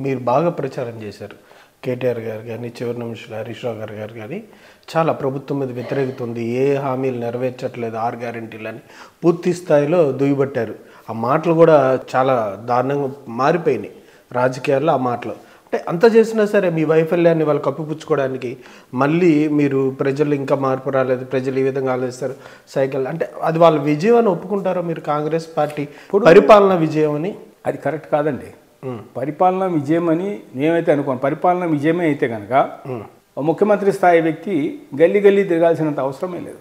మీరు బాగా ప్రచారం చేశారు. కేటీఆర్ గారు కానీ, చివరి నిమిషాలు హరీష్ రావు గారు కానీ చాలా ప్రభుత్వం మీద వ్యతిరేకత ఉంది, ఏ హామీలు నెరవేర్చట్లేదు, 6 గ్యారెంటీలని పూర్తి స్థాయిలో దుయ్యబట్టారు. ఆ మాటలు కూడా చాలా దారుణంగా మారిపోయినాయి రాజకీయాల్లో. ఆ మాటలు అంటే అంత చేసినా సరే మీ వైఫల్యాన్ని వాళ్ళు కప్పిపుచ్చుకోవడానికి మళ్ళీ మీరు ప్రజలు ఇంకా మార్పు రాలేదు, ప్రజలు ఈ విధంగా ఆలోచిస్తారు సైకిల్ అంటే అది వాళ్ళ విజయం అని ఒప్పుకుంటారా మీరు? కాంగ్రెస్ పార్టీ పరిపాలన విజయం అని? అది కరెక్ట్ కాదండి. పరిపాలన విజయం అని నేనైతే అనుకోను. పరిపాలన విజయమే అయితే కనుక ముఖ్యమంత్రి స్థాయి వ్యక్తి గల్లీ గల్లీ తిరగాల్సినంత అవసరమే లేదు.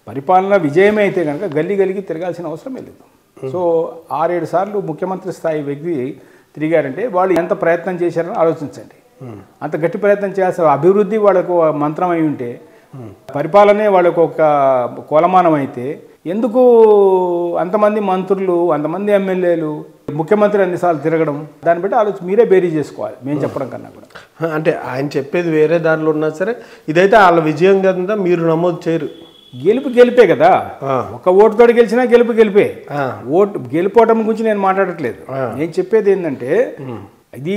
పరిపాలన విజయమే అయితే కనుక గల్లీ గల్లీకి తిరగాల్సిన అవసరమే లేదు. సో 6-7 సార్లు ముఖ్యమంత్రి స్థాయి వ్యక్తి తిరిగారంటే వాళ్ళు ఎంత ప్రయత్నం చేశారని ఆలోచించండి. అంత గట్టి ప్రయత్నం చేస్తారు. అభివృద్ధి వాళ్ళకు మంత్రం అయి ఉంటే, పరిపాలనే వాళ్ళకు ఒక కొలమానం అయితే ఎందుకు అంతమంది మంత్రులు, అంతమంది ఎమ్మెల్యేలు, ముఖ్యమంత్రి అన్నిసార్లు తిరగడం? దాన్ని బట్టి మీరే బేరీ చేసుకోవాలి, మేము చెప్పడం కన్నా కూడా. అంటే ఆయన చెప్పేది వేరే దారిలో ఉన్నా సరే ఇదైతే వాళ్ళ విజయం కదా మీరు నమోదు చేయరు. గెలిపే కదా. ఒక ఓటుతోటి గెలిచినా గెలిపే. ఓటు గెలిపోవటం గురించి నేను మాట్లాడట్లేదు. నేను చెప్పేది ఏంటంటే ఇది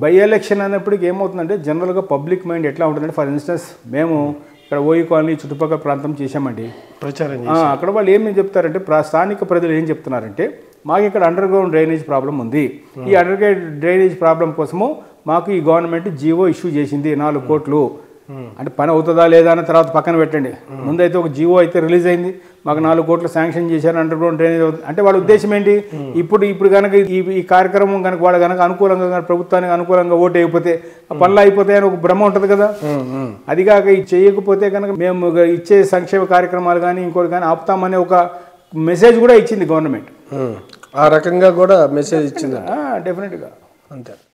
బై ఎలక్షన్ అన్నప్పటికీ ఏమవుతుందంటే జనరల్గా పబ్లిక్ మైండ్ ఎట్లా ఉంటుందంటే, ఫర్ ఇన్స్టెన్స్ మేము ఇక్కడ ఓయి కాలనీ చుట్టుపక్కల ప్రాంతం చేశామండి ప్రచారం. అక్కడ వాళ్ళు ఏమేమి చెప్తారంటే, స్థానిక ప్రజలు ఏం చెప్తున్నారంటే, మాకు ఇక్కడ అండర్ గ్రౌండ్ డ్రైనేజ్ ప్రాబ్లం ఉంది. ఈ అండర్ గ్రౌండ్ డ్రైనేజ్ ప్రాబ్లం కోసము మాకు ఈ గవర్నమెంట్ జీవో ఇష్యూ చేసింది 4 కోట్లు. అంటే పని అవుతుందా లేదా అని తర్వాత పక్కన పెట్టండి. ముందైతే ఒక జీవో అయితే రిలీజ్ అయింది, మాకు 4 కోట్లు శాంక్షన్ చేశారు, అండర్ గ్రౌండ్ డ్రైనేజ్ అవుతుంది అంటే వాళ్ళ ఉద్దేశం ఏంటి? ఇప్పుడు కనుక ఈ కార్యక్రమం కనుక వాళ్ళు కనుక అనుకూలంగా, ప్రభుత్వానికి అనుకూలంగా ఓటు అయిపోతే ఆ పనులు అయిపోతాయని ఒక భ్రమ ఉంటుంది కదా. అదిగాక ఇది చేయకపోతే కనుక మేము ఇచ్చే సంక్షేమ కార్యక్రమాలు కానీ ఇంకోటి కానీ ఆపుతామనే ఒక మెసేజ్ కూడా ఇచ్చింది గవర్నమెంట్. ఆ రకంగా కూడా మెసేజ్ ఇచ్చింది డెఫినెట్గా. అంతే.